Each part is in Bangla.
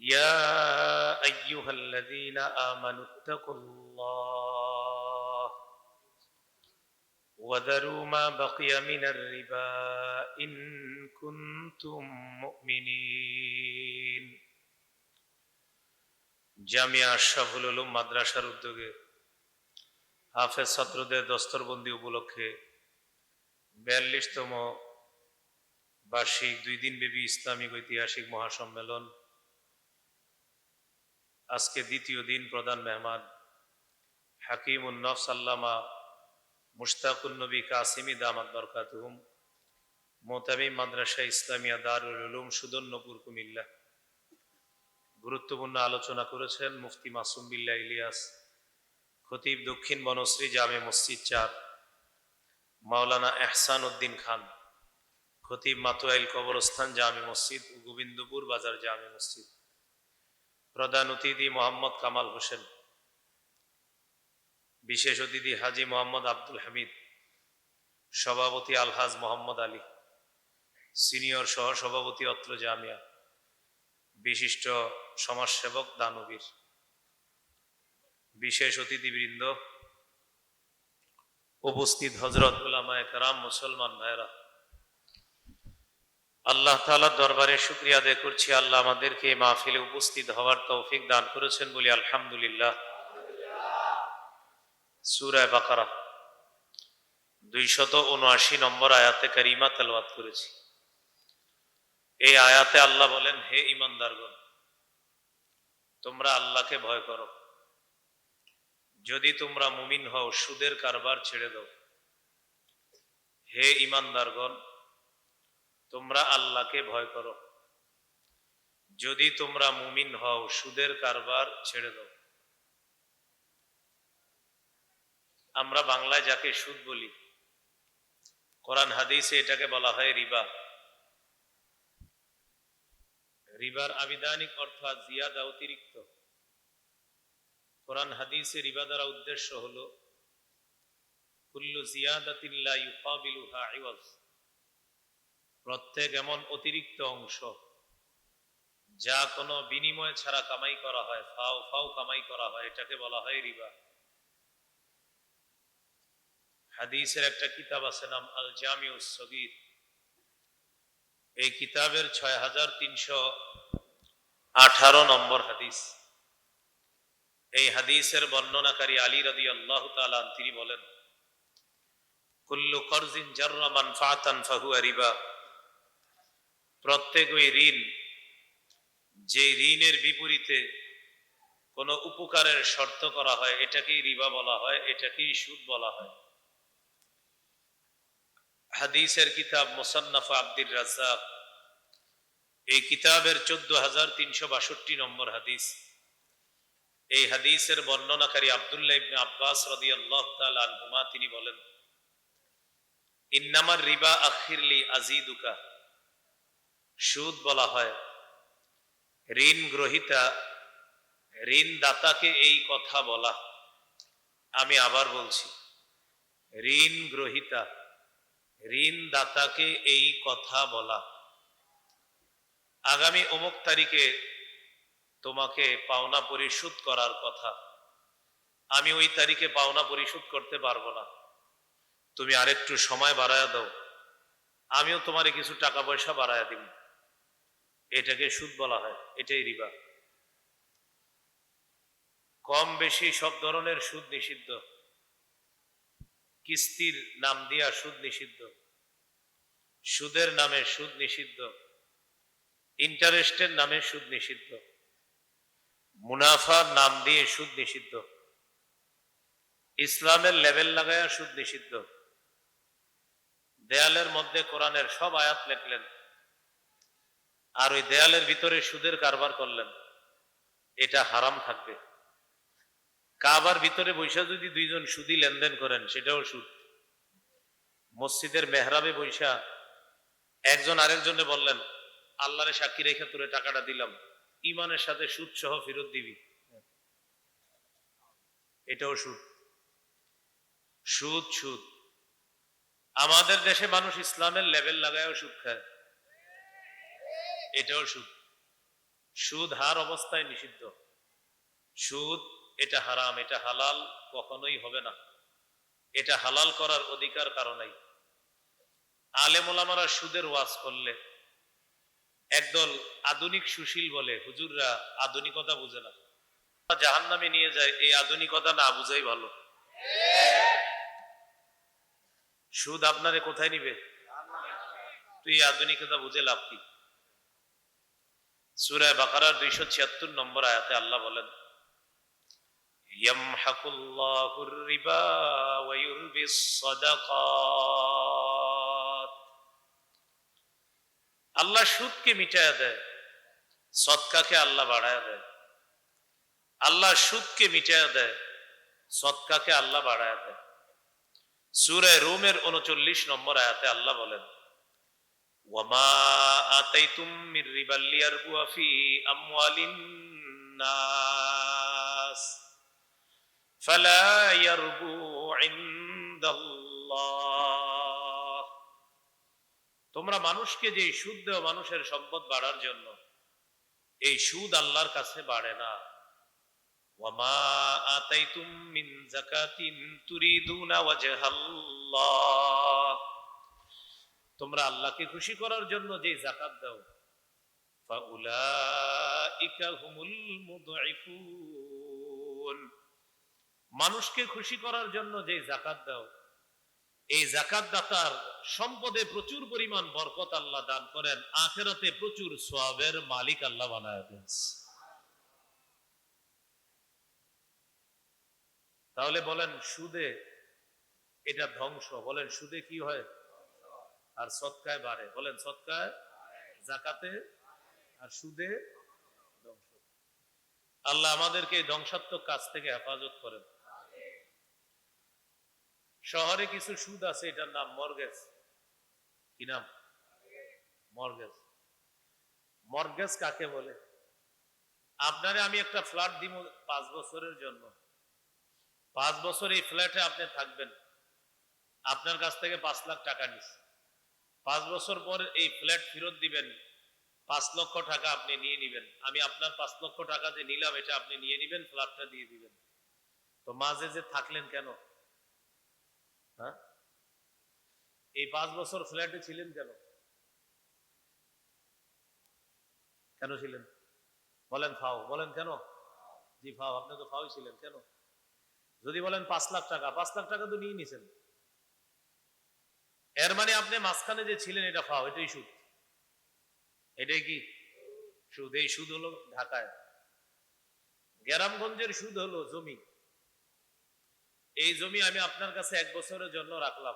يا أيها الذين آمنوا اتقوا الله وذروا ما بقي من الربا إن كنتم مؤمنين জামিয়া আশরাফুল উলুম মাদ্রাসার উদ্যোগে হাফেজ ছাত্রদের দস্তরবন্দি উপলক্ষে 42তম বার্ষিক 2 দিনব্যাপী ইসলামিক ঐতিহাসিক মহাসম্মেলন। আজকে দ্বিতীয় দিন। প্রধান মেহমান হাকিমুন নফস আল্লামা মুশতাকুন নবী কাসিমি দামাত বরকাতুহুম, মোতামিম মাদ্রাসা ইসলামিয়া দারুল উলুম সুদন্যপুর কুমিল্লা। গুরুত্বপূর্ণ আলোচনা করেছেন মুফতি মাসুম বিল্লাহ ইলিয়াস, খতিব দক্ষিণ বনশ্রী জামে মসজিদ 4, মাওলানা এহসান উদ্দিন খান, খতিব মাতুয়াইল কবরস্থান জামে মসজিদ ও গোবিন্দপুর বাজার জামে মসজিদ। প্রধান অতিথি মোহাম্মদ কামাল হোসেন, বিশেষ অতিথি হাজী মোহাম্মদ আব্দুল হামিদ, সভাপতি আলহাজ মোহাম্মদ আলী, সিনিয়র সহ সভাপতি অত্র জামিয়া, বিশিষ্ট সমাজসেবক দানবীর, বিশেষ অতিথিবৃন্দ, উপস্থিত হযরত উলামায়ে কেরাম, মুসলমান ভাইরা, আল্লাহ তাআলার দরবারে শুকরিয়া আদায় করছি। আল্লাহ আমাদেরকে এই মাহফিলে উপস্থিত হওয়ার তৌফিক দান করেছেন বলি আলহামদুলিল্লাহ। সূরা বাকারা 279 নম্বর আয়াতে কারিমা তেলাওয়াত করেছি। এই আয়াতে আল্লাহ বলেন, হে ঈমানদারগণ, তোমরা আল্লাহকে ভয় করো। যদি তোমরা মুমিন হও, সুদের কারবার ছেড়ে দাও। হে ঈমানদারগণ, তোমরা আল্লাহকে ভয় করো। যদি তোমরা মুমিন হও, সুদের কারবার ছেড়ে দাও। আমরা বাংলায় যাকে সুদ বলি, কোরআন হাদিসে এটাকে বলা হয় রিবা। রিবার আবিধানিক অর্থ জিয়াদা, অতিরিক্ত। কোরআন হাদিসে রিবা দ্বারা উদ্দেশ্য হলো কুল্লু জিয়াদাতিন লা ইউকাবিলুহা ইওয়াজ, প্রত্যেক এমন অতিরিক্ত অংশ যা কোনো বিনিময় ছাড়া কামাই করা হয়, ফাও ফাও কামাই করা হয়, এটাকে বলা হয় রিবা। হাদিসের একটা কিতাব আছে, নাম আল জামিউস সগীর। এই কিতাবের 6318 নম্বর হাদিস। এই হাদিসের বর্ণনাকারী আলী রাদিয়াল্লাহু তাআলা তিনি বলেন, কুল্লু করজিন জাররা মানফাআতান ফাহুয়া রিবা, প্রত্যেক ওই ঋণ যে ঋণের বিপরীতে কোনো উপকারের শর্ত করা হয়, এটাকেই রিবা বলা হয়, এটাকেই সুদ বলা হয়। হাদিসের কিতাব মুসান্নাফ আব্দুর রাজ্জাক, এই কিতাবের 14362 নম্বর হাদিস। এই হাদিসের বর্ণনাকারী আব্দুল্লাহ ইবনে আব্বাস রাদিয়াল্লাহু তাআলা আনহুমা তিনি বলেন, ইন্নামার রিবা আখিরলি আজিদুকা, সুদ বলা হয় ঋণ গ্রহীতা, ঋণ দাতাকে এই কথা বলা। আমি আবার বলছি, ঋণ গ্রহীতা, ঋণ দাতাকে এই কথা বলা, আগামী অমুক তারিখে তোমাকে পাওনা পরিশোধ করার কথা, আমি ওই তারিখে পাওনা পরিশোধ করতে পারবো না, তুমি আরেকটু সময় বাড়ায়া দাও, আমিও তোমারে কিছু টাকা পয়সা বাড়ায়া দিব। এটাকে সুদ বলা হয়, এটাই রিবা। কম বেশি সব ধরনের সুদ নিষিদ্ধ। কিস্তির নাম দিয়া সুদ নিষিদ্ধ, সুদের নামে সুদ নিষিদ্ধ, ইন্টারেস্টের নামে সুদ নিষিদ্ধ, মুনাফার নাম দিয়ে সুদ নিষিদ্ধ, ইসলামের লেভেল লাগায়া সুদ নিষিদ্ধ। দেয়ালের মধ্যে কোরআনের সব আয়াত লেখলেন, আর ওই দেয়ালের ভিতরে সুদের কারবার করলেন, এটা হারাম থাকবে। কাবার ভিতরে বৈশা যদি দুইজন সুদী লেনদেন করেন, সেটাও সুদ। মসজিদের মেহরাবে বৈশা একজন আরেকজনে বললেন, আল্লাহরে সাক্ষী রেখে তোরে টাকাটা দিলাম, ইমানের সাথে সুদ সহ ফেরত দিবি, এটাও সুদ। সুদ সুদ। আমাদের দেশে মানুষ ইসলামের লেভেল লাগায়ও সুদ খায়, এটাও সুদ। সুদ হার অবস্থায় নিষিদ্ধ। সুদ এটা হারাম, এটা হালাল কখনোই হবে না। এটা হালাল করার অধিকার কারো নাই। আলেম ওলামারা সুদের ওয়াজ করলে একদল আধুনিক সুশীল বলে হুজুররা আধুনিকতা বুঝে না, জাহান্নামে নিয়ে যায়। এই আধুনিকতা না বুঝাই ভালো। সুদ আপনারে কোথায় নিবে? তুই এই আধুনিকতা বুঝে লাভ কি? সূরা বাকারার 276 নম্বর আয়াতে আল্লাহ বলেন, ইয়ামহাকুল্লাহুর রিবা ওয়া ইউরবিস সাদাকাত। আল্লাহ সুদকে মিটায়া দেয়, সদকাকে আল্লাহ বাড়ায়া দেয়। আল্লাহ সুদকে মিটায়া দেয়, সদকাকে আল্লাহ বাড়ায়া দেয়। সূরা রুমের 39 নম্বর আয়াতে আল্লাহ বলেন, ওয়ামা আতাইতুম মির রিবাল লিয়ারবুয়া ফি আমওয়ালিন নাস ফালা ইয়ারবু ইনদাল্লাহ। তোমরা মানুষকে যে সুদ দেও মানুষের সম্পদ বাড়ার জন্য, এই সুদ আল্লাহর কাছে বাড়ে না। ওয়ামা আতাইতুম মিন যাকাতিন তুরিদুনা ওয়াজহাল্লাহ। তোমরা আল্লাহকে খুশি করার জন্য যে যাকাত দাও, ফাউলাইকা হুমুল মুদঈফুন। মানুষকে খুশি করার জন্য যে যাকাত দাও, এই যাকাত দাতার সম্পদে প্রচুর পরিমাণ বরকত আল্লাহ দান করেন, আখিরাতে প্রচুর সওয়াবের মালিক আল্লাহ বানায় দেন। তাহলে বলেন সুদে এটা ধ্বংস, বলেন সুদে কি হয়? আর সদকায় বাড়ে, বলেন সদকায়, যাকাতে আর সুদে ধ্বংস। আল্লাহ আমাদেরকে এই ধ্বংসাত্মক কাজ থেকে হেফাজত করেন। শহরে কিছু সুদ আছে, এটার নাম মর্গেজ। কি নাম? মর্গেজ। মর্গেজ কাকে বলে? আপনারে আমি একটা ফ্ল্যাট দিব 5 বছরের জন্য। 5 বছর এই ফ্ল্যাটে আপনি থাকবেন, আপনার কাছ থেকে 5 লাখ টাকা নিস। 5 বছর পর এই ফ্ল্যাট ফেরত দিবেন, 5 লক্ষ টাকা আপনি নিয়ে নিবেন। আমি আপনার 5 লক্ষ টাকা যে নিলাম এটা আপনি নিয়ে নিবেন, ফ্ল্যাটটা দিয়ে দিবেন। তো মাঝে যে থাকলেন কেন? হ্যাঁ, এই 5 বছর ফ্ল্যাটে ছিলেন কেন? কেন ছিলেন? বলেন ফাও, বলেন কেন? জি ফাও, আপনি তো ফাওই ছিলেন কেন? যদি বলেন 5 লাখ টাকা, 5 লাখ টাকা তো নিয়ে নিছেন, এর মানে আপনি মাঝখানে যে ছিলেন এটা ফাও, এটাই সুদ। এটাই কি সুদ? এই সুদ হলো ঢাকায়। গ্রামগঞ্জের সুদ হলো জমি। এই জমি আমি আপনার কাছে 1 বছরের জন্য রাখলাম,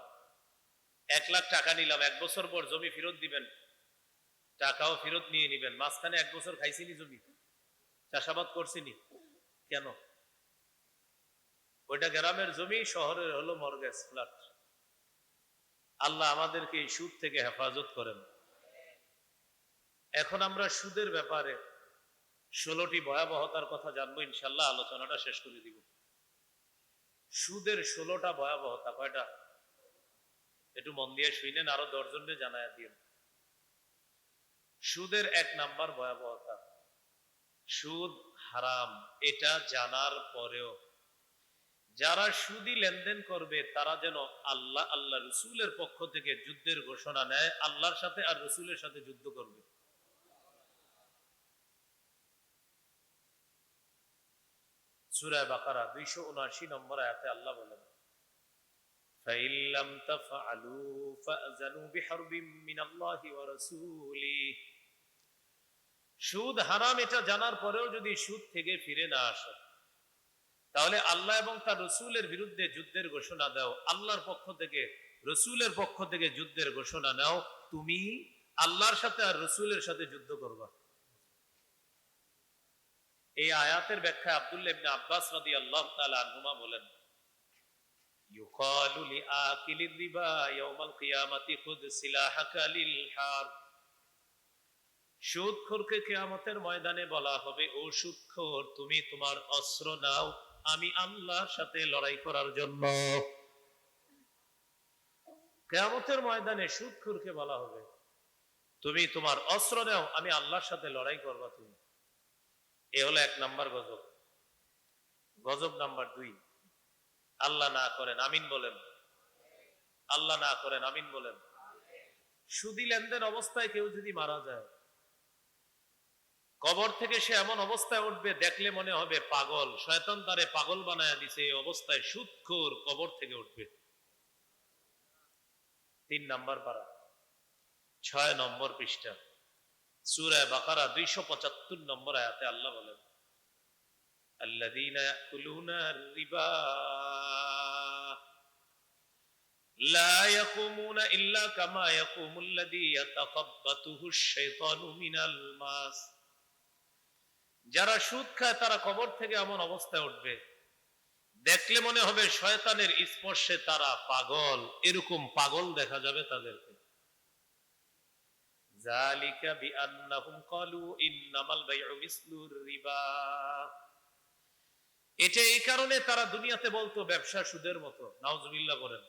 1 লাখ টাকা নিলাম, 1 বছর পর জমি ফেরত দিবেন, টাকাও ফেরত নিয়ে নিবেন। মাঝখানে 1 বছর খাইছিনি জমি, চাষাবাদ করছিনি কেন? ওইটা গ্রামের জমি, শহরের হলো মর্গেজ ফ্ল্যাট। আল্লাহ আমাদেরকে এই সুদ থেকে হেফাজত করেন। এখন আমরা সুদের ব্যাপারে 16টি ভয়াবহতার কথা জানবো ইনশাল্লাহ, আলোচনাটা শেষ করে দিব। সুদের 16টা ভয়াবহতা। কয়টা? একটু মন দিয়ে শুনেন, আরো 10 জনকে জানায় দিন। সুদের 1 নাম্বার ভয়াবহতা, সুদ হারাম এটা জানার পরেও যারা সুদী লেনদেন করবে তারা যেন আল্লাহ আল্লাহ রসুলের পক্ষ থেকে যুদ্ধের ঘোষণা নেয়, আল্লাহর সাথে আর রসুলের সাথে যুদ্ধ করবে। সূরা বাকারা 279 নম্বর আয়াতে আল্লাহ বলেন, فَإِن لَّمْ تَفْعَلُوا فَأْذَنُوا بِحَرْبٍ مِّنَ اللَّهِ وَرَسُولِهِ। সুদ হারাম এটা জানার পরেও যদি সুদ থেকে ফিরে না আসে, তাহলে আল্লাহ এবং তার রসুলের বিরুদ্ধে যুদ্ধের ঘোষণা দাও। আল্লাহর পক্ষ থেকে রসুলের পক্ষ থেকে যুদ্ধের ঘোষণা নাও, তুমি আল্লাহর সাথে আর রসুলের সাথে যুদ্ধ করবা। এই আয়াতের ব্যাখ্যা আব্দুল্লাহ ইবনে আব্বাস রাদিয়াল্লাহু তাআলা আনহুমা বলেন, ইউকালু লিআকিলির রিবা ইয়াউমাল কিয়ামাতি খুদ সিলাহাকা লিল হারব। সুদখোরকে কিয়ামতের ময়দানে বলা হবে, ও সুদখোর তুমি তোমার অস্ত্র নাও, আমি আল্লাহর সাথে লড়াই করার জন্য। কিয়ামতের ময়দানে সুদখোরকে বলা হবে, তুমি তোমার অস্ত্র নাও, আমি আল্লাহর সাথে লড়াই করবা। তুমি এ হলো 1 নাম্বার গজব। গজব নাম্বার 2, আল্লাহ না করেন আমিন বলেন, আল্লাহ না করেন আমিন বলেন। সুদী লেনদেন অবস্থায় কেউ যদি মারা যায়, কবর থেকে সে এমন অবস্থায় উঠবে দেখলে মনে হবে পাগল, শয়তান তারে পাগল বানায় দিছে। এই অবস্থায় সুদখোর কবর থেকে উঠবে। 3 নাম্বার পারা, 6 নম্বর পৃষ্ঠা, সূরা বাকারা 275 নম্বর আয়াতে আল্লাহ বলেন, আল্লাযীনা ইয়াকুলুনা রিবা লা ইয়াকুমুনা ইল্লা কামা ইয়াকুমুল্লাযী ইয়াতাকাব্বাতুহুশ শাইতানু মিনাল মাস। যারা সুদ খায় তারা কবর থেকে এমন অবস্থায় উঠবে দেখলে মনে হবে শয়তানের স্পর্শে তারা পাগল, এরকম পাগল দেখা যাবে তাদেরকে। যালিকা বিআন্নাহুম ক্বালু ইন্নামাল বাইউ মিসলুর রিবা। এটা এই কারণে তারা দুনিয়াতে বলতো ব্যবসা সুদের মতো। নাউজুবিল্লাহ বলেন,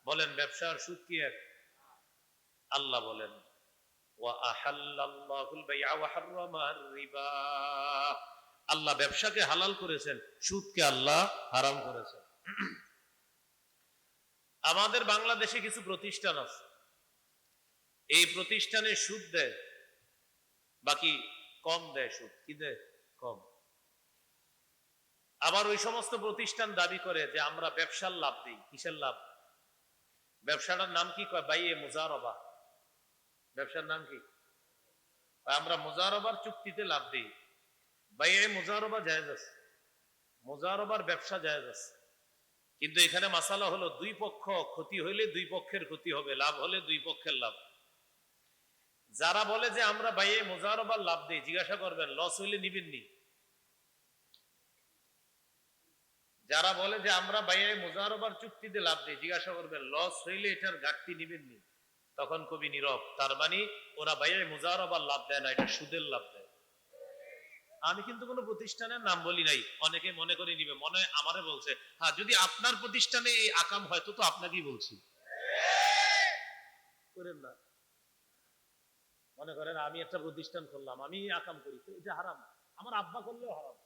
বলেন ব্যবসা আর সুদ কি এক? আল্লাহ বলেন ওয়া আহাল্লাল্লাহুল বাই'a ওয়া হাররামার রিবা। আল্লাহ ব্যবসাকে হালাল করেছেন, সুদকে আল্লাহ হারাম করেছেন। আমাদের বাংলাদেশে কিছু প্রতিষ্ঠান আছে, এই প্রতিষ্ঠানে সুদ দেয়, বাকি কম দেয়। সুদ কি দেয়? কম। আবার ওই সমস্ত প্রতিষ্ঠান দাবি করে যে আমরা ব্যবসার লাভ দিই। কিসের লাভ? ব্যবসাটার নাম কি? কয় বাইয়ে মুজারবা। ব্যবসার নাম কি? আমরা মুজারবার চুক্তিতে লাভ দিই। বাইয়ে মুজারবা জায়েজ আছে, মুজারবার ব্যবসা জায়েজ আছে, কিন্তু এখানে মাসালা হলো দুই পক্ষ ক্ষতি হইলে দুই পক্ষের ক্ষতি হবে, লাভ হলে দুই পক্ষের লাভ। যারা বলে যে আমরা বাইয়ে মুজারবার লাভ দিই, জিজ্ঞাসা করবেন লস হইলে নিবেননি? যারা বলে যে আমরা বাইয়ে মুজারবার চুক্তিতে লাভ দিই, জিজ্ঞাসা করবেন লস হইলে এটার ঘাটতি নিবেননি? তখন কবি নীরব। তার মানে ওরা বাইয়ে মুজারবার লাভ দেয় না, এটা সুদের লাভ দেয়। আমি কিন্তু কোনো প্রতিষ্ঠানের নাম বলি নাই, অনেকে মনে করে নিবে মনে হয় আমারে বলছে। হ্যাঁ, যদি আপনার প্রতিষ্ঠানে এই আকাম হয়তো তো আপনাকেই বলছি। করেন না, মনে করেন আমি একটা প্রতিষ্ঠান করলাম, আমি আকাম করি, তো এটা হারাম। আমার আব্বা করলেও হারাম,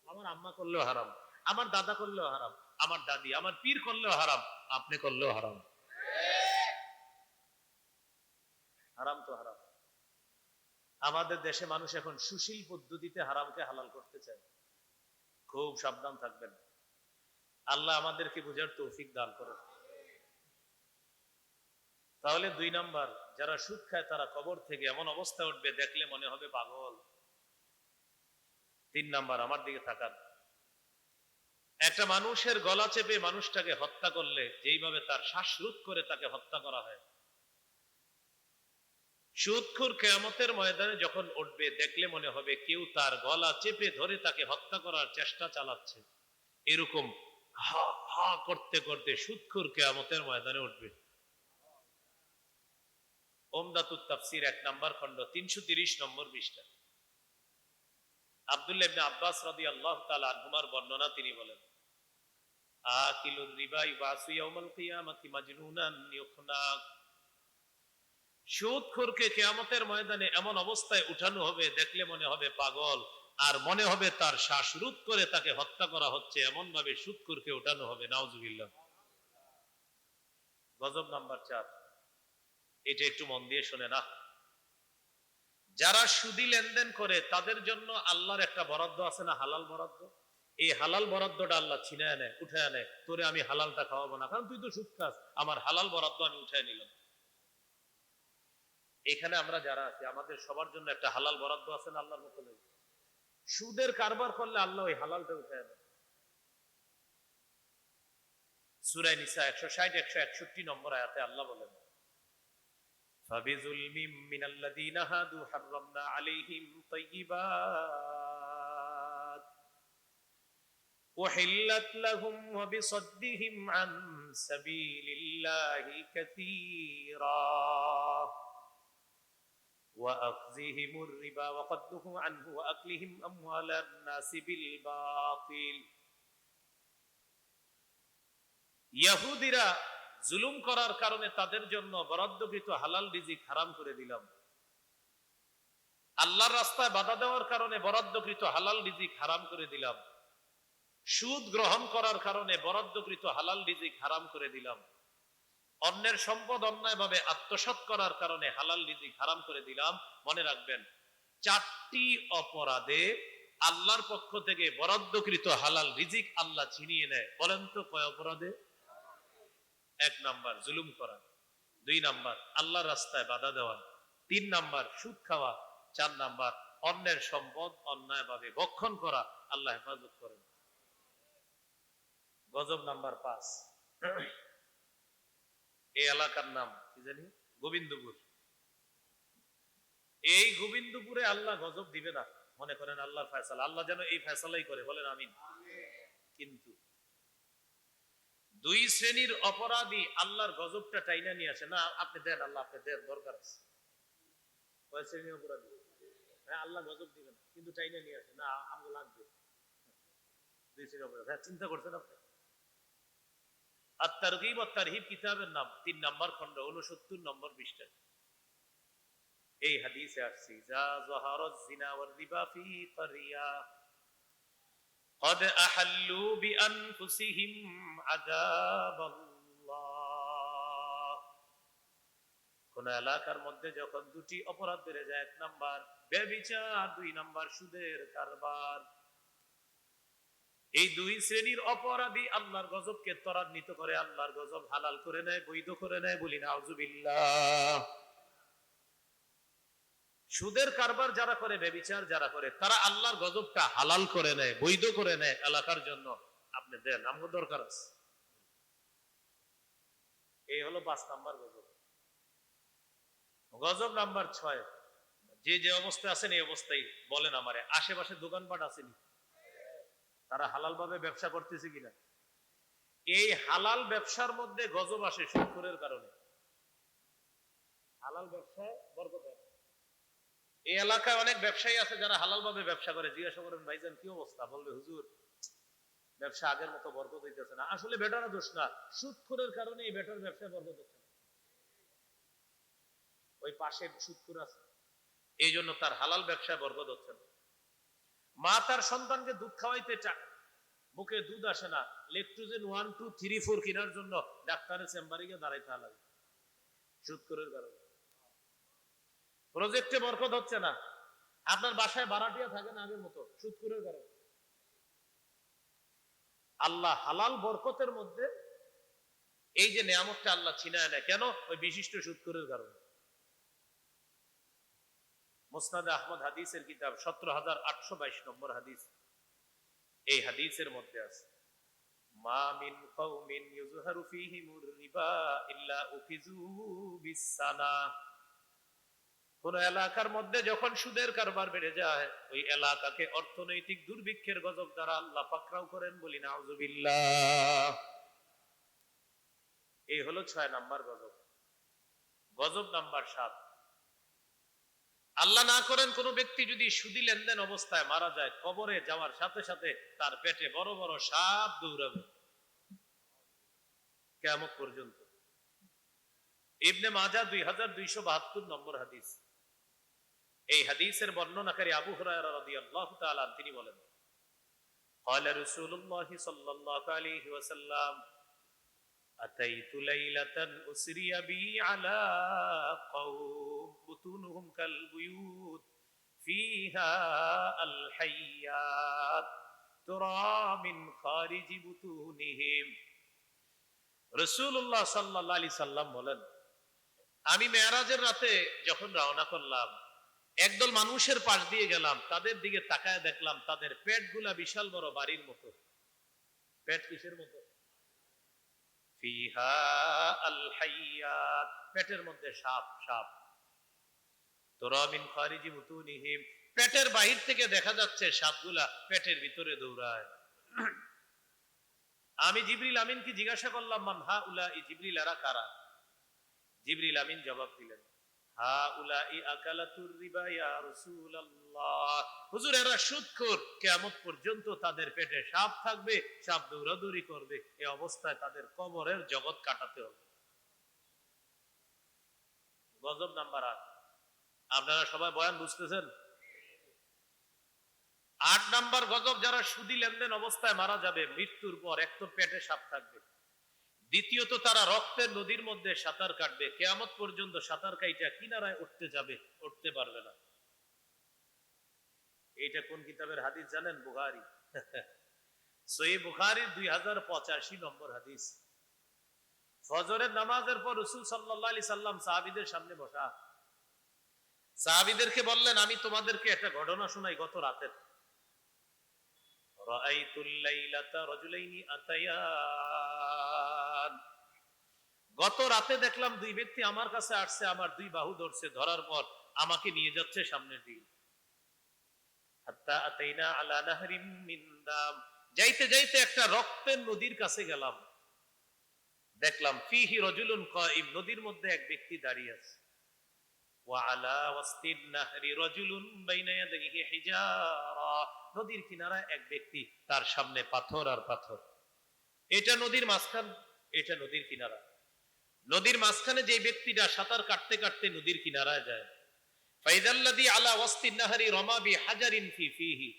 আমার আম্মা করলেও হারাম, আমার দাদা করলেও হারাম, আমার দাদি, আমার পীর করলেও হারাম, আপনি করলেও হারাম। হারাম তো হারাম। আমাদের দেশে মানুষ এখন সুশীল পদ্ধতিতে হারামকে হালাল করতে চায়। খুব সাবধান থাকবেন, আল্লাহ আমাদেরকে বুঝার তৌফিক দান করেন। তাহলে 2 নাম্বার, যারা সুদ খায় তারা কবর থেকে এমন অবস্থা উঠবে দেখলে মনে হবে পাগল। 3 নাম্বার, আমার দিকে তাকান। একটা মানুষের গলা চেপে মানুষটাকে হত্যা করলে যেইভাবে তার শ্বাসরোধ করে তাকে হত্যা করা হয়, সুদখোর কিয়ামতের ময়দানে যখন উঠবে দেখলে মনে হবে কেউ তার গলা চেপে ধরে তাকে হত্যা করার চেষ্টা চালাচ্ছে। এরকম হা হা করতে করতে সুদখোর কিয়ামতের ময়দানে উঠবে। উমদাতুত তাফসীর 1 নাম্বার খণ্ড 330 নম্বর পৃষ্ঠা। আব্দুল্লাহ ইবনে আব্বাস রাদিয়াল্লাহু তাআলা আনহুমার বর্ণনা, তিনি বলেন আকিলুর রিবা ইবাসু ইয়াউমাল কিয়ামাতি মাজনুনান ইউখনাক। সুদখোরকে কিয়ামতের ময়দানে এমন অবস্থায় উঠানো হবে দেখলে মনে হবে পাগল, আর মনে হবে তার শ্বাসরোধ করে তাকে হত্যা করা হচ্ছে, এমন ভাবে সুদখোরকে উঠানো হবে। নাউজুবিল্লাহ। গজব নাম্বার 4, এটা একটু মন দিয়ে শুনে না। যারা সুদী লেনদেন করে তাদের জন্য আল্লাহর একটা বরাদ্দ আছে না, হালাল বরাদ্দ। এই হালাল বরাদ্দটা আল্লাহ ছিনায় নেয়, উঠায় নেয়। তোরে আমি হালালটা খাওয়াবো না, কারণ তুই তো সুদ খাস, আমার হালাল বরাদ্দ আমি উঠায় নিলাম। এখানে আমরা যারা আছি আমাদের সবার জন্য একটা হালাল বরাদ্দ আছে না আল্লাহর মতো? সুদের কারবার করলে আল্লাহ ওই হালালটা উঠায় নেয়। সূরা নিসা 160 161 নম্বর আয়াতে আল্লাহ বলেন ফাবিযুলমিম মিনাল্লাযীনা হাদু হাররামনা আলাইহিম তাইয়্যিবাত উহিল্লাত লাহুম ওয়া বিসাদ্দিহিম আন সাবিলিল্লাহি কাসীরা ওয়া আখযিহিমুর রিবা ওয়া ক্বাদ নুহু আনহু ওয়া আকলিহিম আমওয়ালান নাসি বিল বাতিল। ইহুদিরা জুলুম করার কারণে তাদের জন্য বরাদ্দকৃত হালাল রিজিক হারাম করে দিলাম। আল্লাহর রাস্তায় বাধা দেওয়ার কারণে বরাদ্দকৃত হালাল রিজিক হারাম করে দিলাম, সুদ গ্রহণ করার কারণে বরাদ্দকৃত হালাল রিজিক হারাম করে দিলাম, অন্যের সম্পদ অন্যায়ভাবে আত্মসাৎ করার কারণে হালাল রিজিক হারাম করে দিলাম। মনে রাখবেন, চারটি অপরাধে আল্লাহর পক্ষ থেকে বরাদ্দকৃত হালাল রিজিক আল্লাহ ছিনিয়ে নেয়। বলেন তো কয় অপরাধে? 1 নাম্বার জুলুম করা, 2 নাম্বার আল্লাহর রাস্তায় বাধা দেওয়া, 3 নাম্বার সুদ খাওয়া, 4 নাম্বার অন্যের সম্পদ অন্যায়ভাবে ভক্ষণ করা। আল্লাহ হেফাজত করেন। গজব নাম্বার 5, এই এলাকার নাম কি জানি, গোবিন্দপুর। এই গোবিন্দপুরে আল্লাহ গজব দিবে না, মনে করেন আল্লাহর ফয়সালা, আল্লাহ যেন এই ফয়সালাই করে, বলেন আমিন। কিন্তু 2 শ্রেণীর অপরাধী আল্লাহর গজবটা টাইনা নিয়ে আসে না। আপনি দেন, আল্লাহ আপনি দেন, দরকার আছে। কয় শ্রেণীর অপরাধী? হ্যাঁ, আল্লাহ গজব দিবে না কিন্তু টাইনা নিয়ে আসে না, আমগো লাগবে। 2 শ্রেণীর অপরাধ। হ্যাঁ, চিন্তা করছেন আপনি? আত-তারগীব ওয়াত তারহিব কিতাবের নাম, 3 নম্বর খণ্ড, 69 নম্বর পৃষ্ঠা। এই হাদিসে আসছে, যা যাহারাজ জিনা ওয়ার রিবা ফি ক্বরিয়া قد أحلوا بأنفسهم عذاب الله। কোন এলাকার মধ্যে যখন 2টি অপরাধ বেড়ে যায়, 1 নাম্বার ব্যভিচার, 2 নাম্বার সুদের কারবার, এই 2 শ্রেণীর অপরাধী আল্লাহর গজবকে ত্বরান্বিত করে, আল্লাহর গজব হালাল করে নেয়, বৈধ করে নেয়। বলি নাউজুবিল্লাহ। সুদের কারবার যারা করে, ব্যভিচার যারা করে, তারা আল্লাহর গজবটা হালাল করে নেয়, বৈধ করে নেয় এলাকার জন্য। আপনি দেন, আমগো দরকার আছে। এই হলো 5 নাম্বার গজব। গজব নাম্বার 6, যে যে অবস্থায় আছেন এই অবস্থায় বলেন আমারে, আশেপাশে দোকানপাট আসেনি, তারা হালাল ভাবে ব্যবসা করতেছে কিনা? এই হালাল ব্যবসার মধ্যে গজব আসে সুদখোরের কারণে। হালাল ব্যবসায় বরকত হয়। এই এলাকায় অনেক ব্যবসায়ী আছে যারা হালাল ভাবে ব্যবসা করে। জিজ্ঞাসা করেন, ভাইজান কি অবস্থা? বলবে, হুজুর ব্যবসা আগের মতো বরকত হইতেছে না। আসলে বেটারও দোষ না, সুদখোরের কারণে এই বেটার ব্যবসায় বরকত হচ্ছে না। ওই পাশে সুদখোর আছে, এই জন্য তার হালাল ব্যবসায় বরকত হচ্ছে না। মা তার সন্তানকে দুধ খাওয়াইতে বুকে দুধ আসে না, লেকটোজেন 1, 2, 3, 4 কেনার জন্য ডাক্তারের চেম্বারে গিয়ে দাঁড়াইতে লাগে, সুদখোরের কারণে। প্রজেক্টে বরকত হচ্ছে না, আপনার বাসায় ভাড়াটিয়া থাকে না আগের মতো, সুদখোরের কারণে। আল্লাহ হালাল বরকতের মধ্যে এই যে নিয়ামতটা আল্লাহ ছিনায় নেয়, কেন? ওই বিশিষ্ট সুদখোরের কারণে। মুসনাদে আহমদ হাদিসের কিতাব 17822 নম্বর হাদিস। এই হাদিসের মধ্যে আছে, মা মিন কওমিন ইউযহারু ফীহিমুর রিবা ইল্লা উখিযু বিসসানা। কোন এলাকার মধ্যে যখন সুদের কারবার বেড়ে যায়, ওই এলাকাকে অর্থনৈতিক দুর্ভিক্ষের গজব দ্বারা আল্লাহ পাকড়াও করেন। বলি নাউজুবিল্লাহ। এই হলো 6 নাম্বার গজব। গজব নাম্বার 7, আল্লাহ না করেন কোন ব্যক্তি যদি সুদী লেনদেন অবস্থায় মারা যায়, কবরে যাওয়ার সাথে সাথে তার পেটে বড় বড় সাপ দৌড়াবে কিয়ামত পর্যন্ত। ইবনে মাজাহ 2272 নম্বর হাদিস। এই হাদিসের বর্ণনাকারী আবু হুরায়রা রাদিয়াল্লাহু তাআলা তিনি বলেন, قال رسول الله صلى الله عليه وسلم أتيت ليلة أسري بي على قوم بطونهم كالبيوت فيها الحيات ترى من خارج بطونهم। রাসূলুল্লাহ সাল্লাল্লাহু আলাইহি সাল্লাম বলেন, আমি মেরাজের রাতে যখন রওনা করলাম, একদল মানুষের পাশ দিয়ে গেলাম, তাদের দিকে তাকায় দেখলাম তাদের পেটগুলা বিশাল বড় বাড়ির মতো। পেট কিসের মতো? ফিহা আল হাইয়াত, পেটের মধ্যে সাপ। সাপ তুরা মিন খারিজি বুতুনিহিম, পেটের বাহির থেকে দেখা যাচ্ছে সাপগুলা পেটের ভিতরে দৌড়ায়। আমি জিবরিল আমিনকে জিজ্ঞাসা করলাম, মান হাউলাই, জিবরিল এরা কারা? জিবরিল আমিন জবাব দিলেন, হাউলাই আকালাতুর রিবা ইয়া রাসূলুল্লাহ। হুজুর এরা সুদখোর, কিয়ামত পর্যন্ত তাদের পেটে সাপ থাকবে, সাপ দৌড়াদৌড়ি করবে, এই অবস্থায় তাদের কবরের জগৎ কাটাতে হবে। গজব নাম্বার 8, আপনারা সবাই বয়ান বুঝতেছেন? 8 নাম্বার গজব, যারা সুদী লেনদেন অবস্থায় মারা যাবে মৃত্যুর পর, এক তো পেটে সাপ থাকবে, দ্বিতীয়ত তারা রক্তের নদীর মধ্যে সাঁতার কাটবে, কিয়ামত পর্যন্ত সাঁতার কাইটা কিনারায় উঠতে যাবে, উঠতে পারবে না। এইটা কোন কিতাবের হাদিস জানেন? বুখারী। সহিহ বুখারীর 2085 নম্বর হাদিস। ফজরের নামাজের পর রাসূল সাল্লাল্লাহু আলাইহি সাল্লাম সাহাবীদের সামনে বসা, সাহাবীদেরকে বললেন, আমি তোমাদেরকে একটা ঘটনা শোনাই গত রাতের। রাআইতুল লাইলাতা রাজুলাইনি আতায়ান, গত রাতে দেখলাম দুই ব্যক্তি আমার কাছে আসছে, আমার দুই বাহু ধরছে, ধরার পর আমাকে নিয়ে যাচ্ছে সামনের দিকে। হাত্তা আতাইনা আলা নাহরিম মিন দাম, যাইতে যাইতে একটা রক্তের নদীর কাছে গেলাম, দেখলাম ফিহি রাজুলুন কাইম, নদীর মধ্যে এক ব্যক্তি দাঁড়িয়ে আছে। ওয়া আলা ওয়াসতিন নাহরি রাজুলুন বাইনা ইয়াদাইহি হিজারা, নদীর কিনারায় এক ব্যক্তি, তার সামনে পাথর আর পাথর। এটা নদীর মাঝখান, এটা নদীর কিনারা। নদীর মাঝখানে যে ব্যক্তিটা সাঁতার কাটতে কাটতে নদীর কিনারায় যায়, ফাইদাল্লাযী আলা ওয়াসতিন নাহরি রামা বিহাজারিন ফিহি,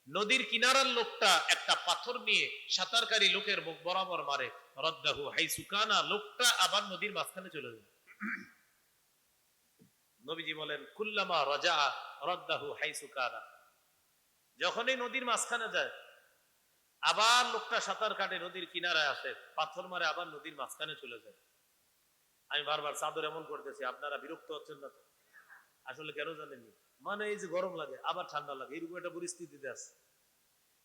নদীর কিনারার লোকটা একটা পাথর নিয়ে সাঁতারকারী লোকের মুখ বরাবর মারে, রদ্দাহু হাইসু কানা, লোকটা আবার নদীর মাঝখানে চলে যায়। নবীজি বলেন, কুল্লামা রাজা রদ্দাহু হাইসু কানা, যখনই নদীর মাঝখানে যায় আবার লোকটা সাঁতার কাটে, নদীর কিনারায় আসে, পাথর মারে, আবার নদীর মাঝখানে চলে যায়। আমি বারবার চাদর এমন করতেছি, আপনারা বিরক্ত হচ্ছেন না তো? আসলে কেন জানেননি, মানে এই যে গরম লাগে আবার ঠান্ডা লাগে, এরকম একটা পরিস্থিতিতে আছে।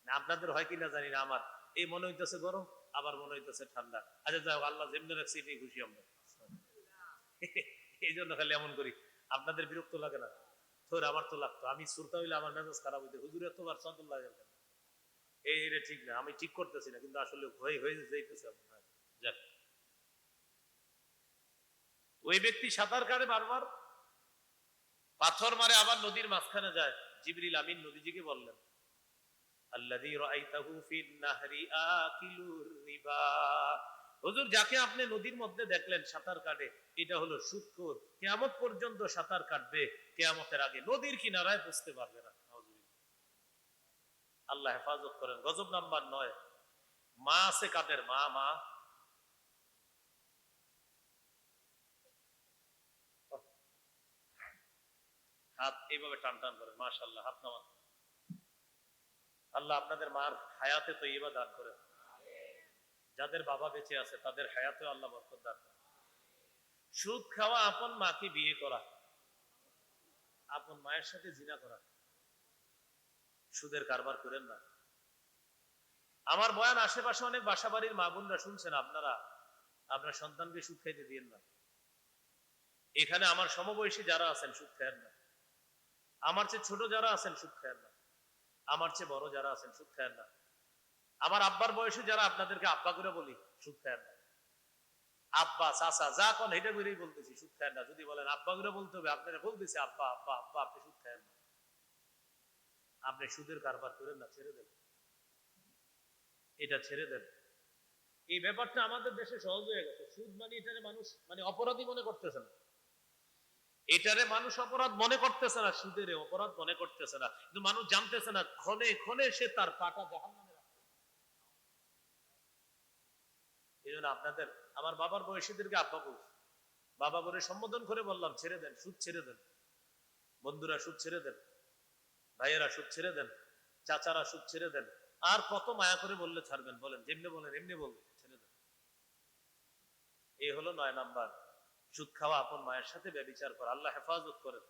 আপনাদের হয় কিনা জানি না, আমার এই মনে হইতেছে গরম, আবার মনে হইতেছে ঠান্ডা। আচ্ছা যাই হোক, আল্লাহ যেমনি রাখছে এটাই খুশি আমরা। এই জন্য খালি এমন করি, আপনাদের বিরক্ত লাগে না? তোর আমার তো লাগতো, আমি সুরতা হইলে আমার মেজাজ খারাপ হইতে, হুজুর এতবার চাদর লাগে কেন? এটা ঠিক না, আমি ঠিক করতেছি না, কিন্তু আসলে হয়ে হয়ে যাইতেছে। যাক, ওই ব্যক্তি সাঁতার কাটে, বারবার পাথর মারে, আবার নদীর মাঝখানে যায়। জিবরিল আমিন নবীজিকে বললেন, আল্লাযী রাআইতাহু ফিন নাহরি আকিলুর রিবা, হুজুর যাকে আপনি নদীর মধ্যে দেখলেন সাঁতার কাটে, এটা হলো সুদখোর, কিয়ামত পর্যন্ত সাঁতার কাটবে, কিয়ামতের আগে নদীর কিনারায় পৌঁছতে পারবে না। আল্লাহ হেফাজত করেন। গজব নাম্বার 9, মা আছে কাদের? মা মা হাত এইভাবে টান টান করেন, মাশাআল্লাহ, হাত নামান। আল্লাহ আপনাদের মার হায়াতে তৈয়বা দান করেন, যাদের বাবা বেঁচে আছে তাদের হায়াতে আল্লাহ বরকত দান করেন। সুদ খাওয়া, আপন মাকে বিয়ে করা, আপন মায়ের সাথে জিনা করা, সুদের কারবার করেন না। আমার বয়ান আশেপাশে অনেক বাসা বাড়ির মা বোনরা শুনছেন, আপনারা আপনার সন্তানকে সুদ খাইতে দিয়েন না। এখানে আমার সমবয়সী যারা আছেন সুদ খায়েন না, আমার চেয়ে ছোট যারা আছেন সুদ খায়েন না, আমার চেয়ে বড় যারা আছেন সুদ খায়েন না, আমার আব্বার বয়সী যারা, আপনাদেরকে আব্বা করে বলি, সুদ খায়েন না। আব্বা চাচা যা কোন হেঁটে করেই বলতেছি, সুদ খায়েন না। যদি বলেন আব্বা করে বলতে হবে, আপনারা বলতেছে আব্বা আব্বা আব্বা, আপনি সুদ খায়েন না। আপনি সুদের কারবার করেন না, ছেড়ে দেন, এটা ছেড়ে দেন। এই ব্যাপারটা আমাদের দেশে সহজ হয়ে গেছে। সুদ মানে এটারে মানুষ মানে অপরাধী মনে করতেছে না, এটারে মানুষ অপরাধ মনে করতেছে না, সুদের অপরাধ মনে করতেছে না, কিন্তু মানুষ জানতেছে না ক্ষণে ক্ষণে সে তার পাটা জাহান্নামে রাখে। এই জন্য আপনাদের, আমার বাবার বয়সীদেরকে আব্বা বলছে, বাবা বলে সম্বোধন করে বললাম, ছেড়ে দেন, সুদ ছেড়ে দেন। বন্ধুরা সুদ ছেড়ে দেন, ভাইয়েরা সুদ ছেড়ে দেন, চাচারা সুদ ছেড়ে দেন। আর কত মায়া করে বললে ছাড়বেন? বলেন, যেমনি বলেন এমনি বলবেন, ছেড়ে দেন। এই হলো 9 নাম্বার, সুদ খাওয়া, আপন মায়ের সাথে ব্যভিচার করা। আল্লাহ হেফাজত করেন।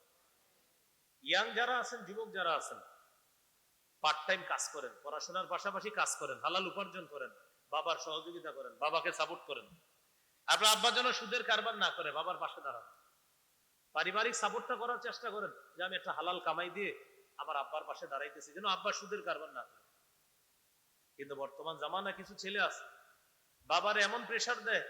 ইয়াং যারা আছেন, যুবক যারা আছেন, পার্ট টাইম কাজ করেন, পড়াশোনার পাশাপাশি কাজ করেন, হালাল উপার্জন করেন, বাবার সহযোগিতা করেন, বাবাকে সাপোর্ট করেন। আপনার আব্বা যেন সুদের কারবার না করে, বাবার পাশে দাঁড়ান, পারিবারিক সাপোর্টটা করার চেষ্টা করেন, যে আমি একটা হালাল কামাই দিয়ে আমার আব্বার পাশে দাঁড়াইতেছি, যেন আব্বা সুদের কারবার না করে। কিন্তু বর্তমান জামানা কিছু ছেলে আছে, বাবার এমন প্রেশার দেয়,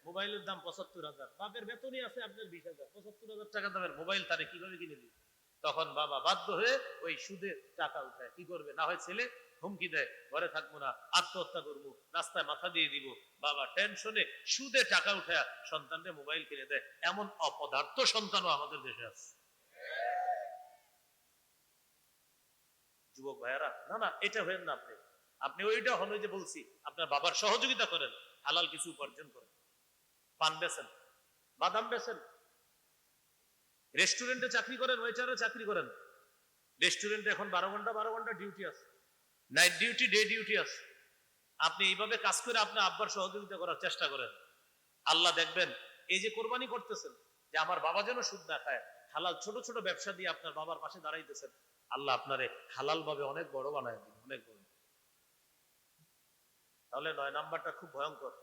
মোবাইলের দাম ৭৫,০০০, বাপের বেতনই আছে আপনার ২০,০০০, ৭৫,০০০ টাকা দামের মোবাইল তারে কিভাবে কিনে দিবে? তখন বাবা বাধ্য হয়ে ওই সুদের টাকা উঠায়। কি করবে? না হয় ছেলে হুমকি দেয়, ঘরে থাকবো না, আত্মহত্যা করবো, রাস্তায় মাথা দিয়ে দিব। বাবা টেনশনে সুদে টাকা উঠায় সন্তানকে মোবাইল কিনে দেয়। এমন অপদার্থ সন্তানও আমাদের দেশে আছে। যুবক ভাইয়ারা, না না এটা হবেন না, আপনি আপনি ওইটা হন, ওই যে বলছি আপনার বাবার সহযোগিতা করেন, হালাল কিছু উপার্জন করেন, পান বেচেন, বাদাম বেচেন, রেস্টুরেন্টে চাকরি করেন, ওয়েটারে চাকরি করেন। রেস্টুরেন্টে এখন 12 ঘন্টা ডিউটি আছে, নাইট ডিউটি, ডে ডিউটি আছে। আপনি এইভাবে কাজ করে আপনার আব্বার সহযোগিতা করার চেষ্টা করেন, আল্লাহ দেখবেন এই যে কোরবানি করতেছেন যে আমার বাবা যেন সুদ না খায়, হালাল ছোট ছোট ব্যবসা দিয়ে আপনার বাবার পাশে দাঁড়াইতেছেন, আল্লাহ আপনারে হালাল ভাবে অনেক বড় বানায় দিন, অনেক বড়। তাহলে 9 নাম্বারটা খুব ভয়ঙ্কর।